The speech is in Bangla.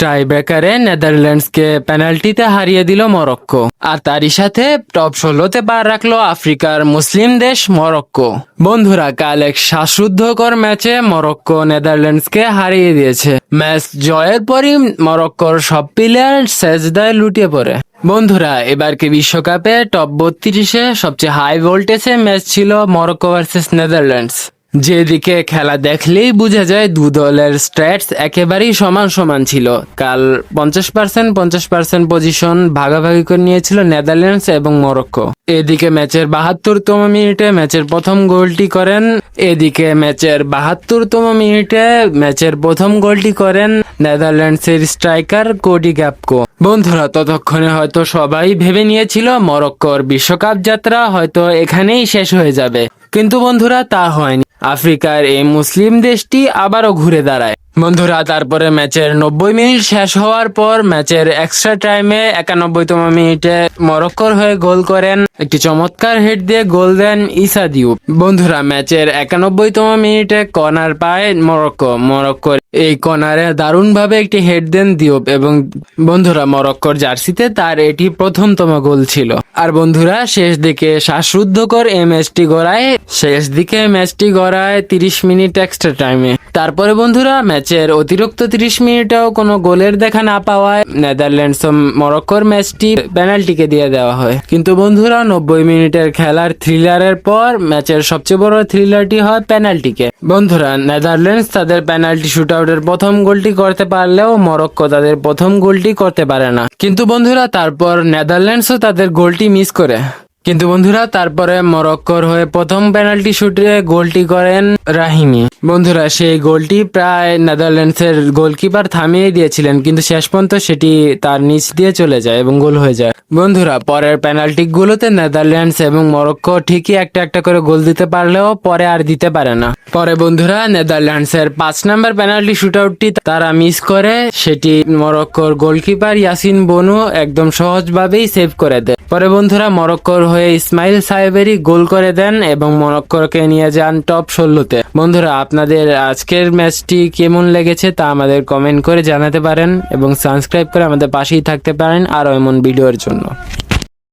টাই ব্রেকারে নেদারল্যান্ডসকে পেনাল্টিতে হারিয়ে দিল মরক্কো, আর তারই সাথে টপ 16-তে পা রাখলো আফ্রিকার মুসলিম দেশ মরক্কো। বন্ধুরা, কাল এক শ্বাসরুদ্ধকর ম্যাচে মরক্কো নেদারল্যান্ডসকে হারিয়ে দিয়েছে। ম্যাচ জয়ের পরই মরক্কোর সব প্লেয়ার সেজদায় লুটিয়ে পড়ে। বন্ধুরা, এবারকে বিশ্বকাপে টপ 32-এ সবচেয়ে হাই ভোল্টেজে ম্যাচ ছিল মরক্কো ভার্সেস নেদারল্যান্ডস। যেদিকে খেলা দেখলেই বোঝা যায় দু দলের স্ট্যাটস একেবারেই সমান সমান ছিল। কাল 50% পজিশন ভাগাভাগি করে নিয়েছিল নেদারল্যান্ডস এবং মরক্কো। এদিকে ম্যাচের 72তম মিনিটে ম্যাচের প্রথম গোলটি করেন নেদারল্যান্ডসের স্ট্রাইকার কোডি গ্যাকপো। বন্ধুরা, ততক্ষণে হয়তো সবাই ভেবে নিয়েছিল মরক্কোর বিশ্বকাপ যাত্রা হয়তো এখানেই শেষ হয়ে যাবে, কিন্তু বন্ধুরা তা হয়নি। আফ্রিকার এই মুসলিম দেশটি আবারও ঘুরে দাঁড়ায়। বন্ধুরা, তারপরে ম্যাচের 90 মিনিট শেষ হওয়ার পর ম্যাচের এক্সট্রা টাইমে 91তম মিনিটে মরক্কোর হয়ে গোল করেন, একটি চমৎকার হেড দিয়ে গোল দেন ইসা দিউপ। বন্ধুরা, ম্যাচের 91তম মিনিটে কর্নার পায় মরক্কোর এই কর্নারে দারুণভাবে একটি হেড দেন দিউপ, এবং বন্ধুরা মরক্কোর জার্সিতে তার এটি প্রথমতম গোল ছিল। আর বন্ধুরা, শেষ দিকে শ্বাসরুদ্ধকর এই ম্যাচটি গড়ায় 30 মিনিট এক্সট্রা টাইমে। তারপরে বন্ধুরা, ম্যাচের অতিরিক্ত 30 মিনিটেও কোনো গোলের দেখা না পাওয়ায় নেদারল্যান্ডস ও মরক্কোর ম্যাচটি পেনাল্টিকে দিয়ে দেওয়া হয়। কিন্তু বন্ধুরা, 90 মিনিটের খেলার থ্রিলারের পর ম্যাচের সবচেয়ে বড় থ্রিলারটি হয় পেনাল্টিকে। বন্ধুরা, নেদারল্যান্ডস তাদের পেনাল্টি শুটআউটের প্রথম গোলটি করতে পারলেও মরক্কো তাদের প্রথম গোলটি করতে পারে না। কিন্তু বন্ধুরা, তারপর নেদারল্যান্ডসও তাদের গোলটি মিস করে। কিন্তু বন্ধুরা, তারপরে মরক্কোর হয়ে প্রথম পেনাল্টি শুটে গোলটি করেন রাহিমি। বন্ধুরা, সেই গোলটি প্রায় নেদারল্যান্ডসের গোলকিপার থামিয়ে দিয়েছিলেন, কিন্তু শেষ পর্যন্ত সেটি তার নিচ দিয়ে চলে যায় এবং গোল হয়ে যায়। বন্ধুরা, পরের পেনাল্টি গুলোতে নেদারল্যান্ডস এবং মরক্কো ঠিকই একটা একটা করে গোল দিতে পারলেও পরে আর দিতে পারে না। পরে বন্ধুরা, নেদারল্যান্ডসের 5 নম্বর পেনাল্টি শুটআউটটি তারা মিস করে, সেটি মরক্কোর গোলকিপার ইয়াসিন বনু একদম সহজভাবেই সেভ করে দেয়। পরে বন্ধুরা, মরক্কোর হয়ে ইসমাইল সাহেবেরি গোল করে দেন এবং মরক্কোকে নিয়ে যান টপ 16-তে। বন্ধুরা, আপনাদের আজকের ম্যাচটি কেমন লেগেছে তা আমাদের কমেন্ট করে জানাতে পারেন এবং সাবস্ক্রাইব করে আমাদের পাশেই থাকতে পারেন আরো এমন ভিডিওর জন্য।